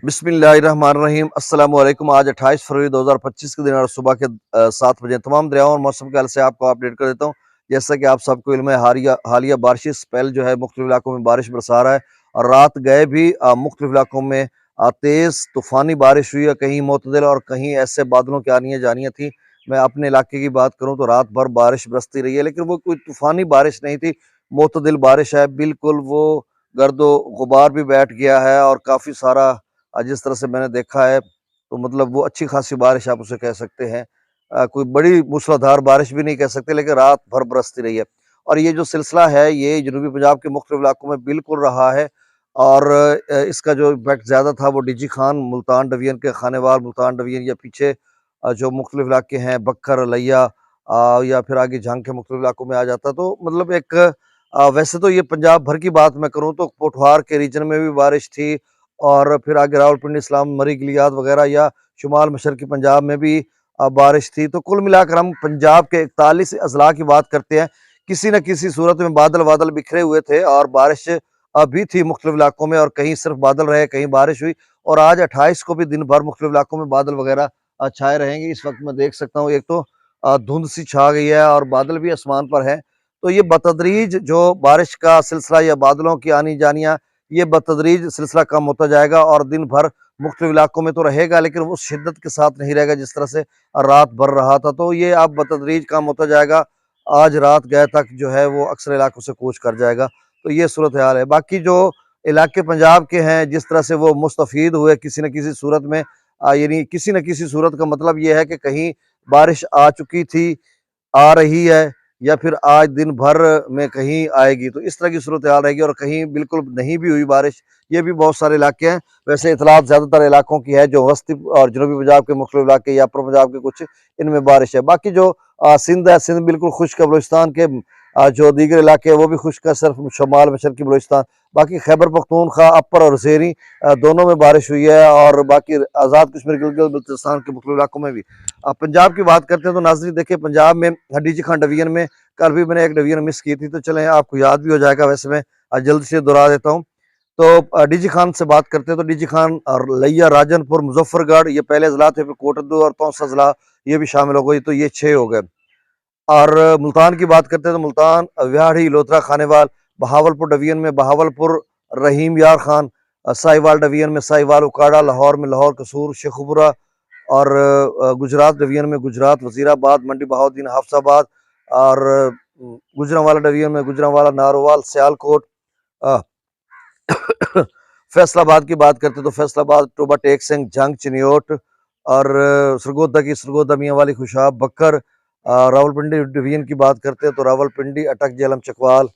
बिस्मिल्लाहिर्रहमानिर्रहीम अस्सलाम वालेकुम। आज 28 फरवरी 2025 के दिन और सुबह के 7 बजे तमाम दरियाओं और मौसम के हाल से आपको अपडेट कर देता हूँ। जैसा कि आप सबको इल्म है, हालिया बारिशी स्पेल जो है मुख्तलिफ इलाकों में बारिश बरसा रहा है और रात गए भी मुख्तलिफ इलाकों में तेज़ तूफ़ानी बारिश हुई है, कहीं मोतदिल और कहीं ऐसे बादलों की आनियाँ जानियाँ थी। मैं अपने इलाके की बात करूँ तो रात भर बारिश बरसती रही है, लेकिन वो कोई तूफ़ानी बारिश नहीं थी, मोतदिल बारिश है। बिल्कुल वो गर्दो गुबार भी बैठ गया है और काफ़ी सारा जिस तरह से मैंने देखा है तो मतलब वो अच्छी खासी बारिश आप उसे कह सकते हैं। कोई बड़ी मूसलाधार बारिश भी नहीं कह सकते, लेकिन रात भर बरसती रही है और ये जो सिलसिला है ये जनूबी पंजाब के मुख्तलिफ इलाकों में बिल्कुल रहा है और इसका जो इम्पैक्ट ज़्यादा था वो डीजी खान, मुल्तान डिवीज़न के खानेवाल, मुल्तान डिवीज़न या पीछे जो मुख्तलिफ इलाके हैं बक्खर, लैया या फिर आगे झांग के मुख्तलिफ इलाकों में आ जाता। तो मतलब एक वैसे तो ये पंजाब भर की बात मैं करूँ तो पोठवार के रीजन में भी बारिश थी और फिर आगे रावलपिंडी, इस्लाम, मरी, गिलियाद वगैरह या शुमाल मशरकी पंजाब में भी बारिश थी। तो कुल मिलाकर हम पंजाब के 41 अज़ला की बात करते हैं। किसी न किसी सूरत में बादल बिखरे हुए थे और बारिश भी थी मुख्तलिफ इलाकों में और कहीं सिर्फ बादल रहे, कहीं बारिश हुई और आज 28 को भी दिन भर मुख्तलिफ इलाकों में बादल वगैरह छाए रहेंगे। इस वक्त मैं देख सकता हूँ एक तो धुंध सी छा गई है और बादल भी आसमान पर है। तो ये बतदरीज जो बारिश का सिलसिला या बादलों की आनी जानियाँ ये बतदरीज सिलसिला कम होता जाएगा और दिन भर मुख्तलिफ इलाकों में तो रहेगा, लेकिन वो शिद्दत के साथ नहीं रहेगा जिस तरह से रात भर रहा था। तो ये अब बतदरीज कम होता जाएगा। आज रात गए तक जो है वो अक्सर इलाकों से कूच कर जाएगा। तो ये सूरत हाल है। बाकी जो इलाके पंजाब के हैं जिस तरह से वो मुस्तफ़ीद हुए किसी न किसी सूरत में, यानी किसी न किसी सूरत का मतलब ये है कि कहीं बारिश आ चुकी थी, आ रही है या फिर आज दिन भर में कहीं आएगी। तो इस तरह की सूरत-हाल रहेगी और कहीं बिल्कुल नहीं भी हुई बारिश, ये भी बहुत सारे इलाके हैं। वैसे इतलात ज़्यादातर इलाकों की है जो वस्ती और जनूबी पंजाब के मुख्तलिफ इलाके या अपर पंजाब के कुछ इनमें बारिश है। बाकी जो सिंध है, सिंध बिल्कुल खुश्क है। बलूचिस्तान के जो दीगर इलाके हैं वो भी खुश्क है, सिर्फ शुमाल मशरकी बलूचिस्तान। बाकी खैबर पख्तूनख्वा, अपर और ज़ेरी दोनों में बारिश हुई है और बाकी आज़ाद कश्मीर, गिलगित बल्तिस्तान के मुख्तलिफ इलाकों में भी। पंजाब की बात करते हैं तो नाज़रीन देखिए पंजाब में डीजी खान डिवीज़न में कल भी मैंने एक डिवीज़न मिस की थी, तो चलें आपको याद भी हो जाएगा। वैसे मैं जल्दी से दोहरा देता हूँ। तो डीजी खान से बात करते हैं तो डीजी खान और लिया, राजनपुर, मुजफ्फरगढ़ ये पहले ज़िला थे, फिर कोटद्दू और तौसा ज़िला ये भी शामिल हो गई, तो ये 6 हो गए। और मुल्तान की बात करते हैं तो मुल्तान, व्याहड़ी, लोथरा, खानेवाल, बहावलपुर डिवीज़न में बहावलपुर, रहीम यार खान, साहिवाल डिवीज़न में साहिवाल, उकाड़ा, लाहौर में लाहौर, कसूर, शेखुपुरा और गुजरात डिवीज़न में गुजरात, वज़ीराबाद, मंडी बहाउद्दीन, हाफसाबाद और गुजरांवाला डिवीज़न में गुजरांवाला, नारोवाल, सियालकोट। अ, फैसलाबाद की बात करते तो फैसलाबाद, टोबा, टेक सिंह, जंग, चिन्योट और सरगोदा की सरगोदा, मियांवाली, खुशाब, बक्कर। रावलपिंडी डिवीज़न की बात करते हैं तो रावलपिंडी, अटक, जेहलम, चकवाल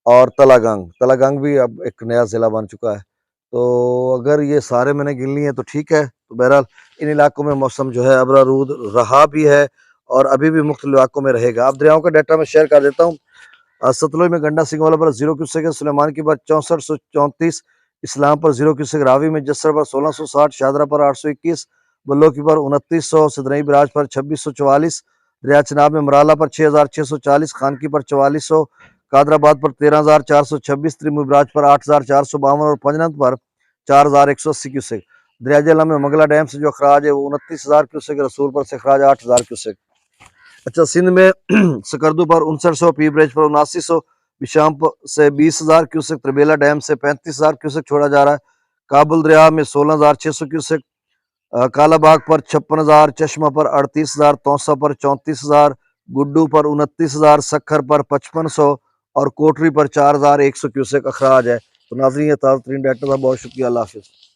और तलागंग। तलागंग भी अब एक नया ज़िला बन चुका है। तो अगर ये सारे मैंने गिन लिए हैं तो ठीक है। तो बहरहाल इन इलाकों में मौसम जो है अबरारूद रहा भी है और अभी भी मुख्तलिफ इलाकों में रहेगा। अब दरियाओं का डाटा मैं शेयर कर देता हूँ। सतलुज में गंडा सिंह पर 0 क्यूसेक है, सुलेमान की पर 6434, इस्लाम पर 0 क्यूसेक, रावी में जस्सर पर 1660, शादरा पर 821, बल्लो की पर 2900, सदनई बराज पर 2644, दरिया चनाब में मराला पर 6640, खानकी पर 4400, कादराबाद पर 13426, त्रिमु बराज पर 8452 और पंजनंद पर 4180 क्यूसेक। दरिया जेहलम में मंगला डैम से जो अखराज है वो 29,000 क्यूसेक, रसूल पर से अखराज 8000 क्यूसेक। अच्छा, सिंध में सकरदू पर 5900, पी ब्रिज पर 7900, बिशाम से 20,000 क्यूसेक, त्रिबेला डैम से 35,000 क्यूसेक छोड़ा जा रहा है। काबुल दरिया में 16,600 क्यूसेक, कालाबाग पर 56,000, चश्मा पर 38,000, तौसा पर 34,000, गुड्डू पर 29,000, सखर पर 5500 और कोटरी पर 4,100 क्यूसेक अखराज है। तो नाज़रीन ये ताज़ा तरीन डाटा था। बहुत शुक्रिया। अल्लाह हाफिज़।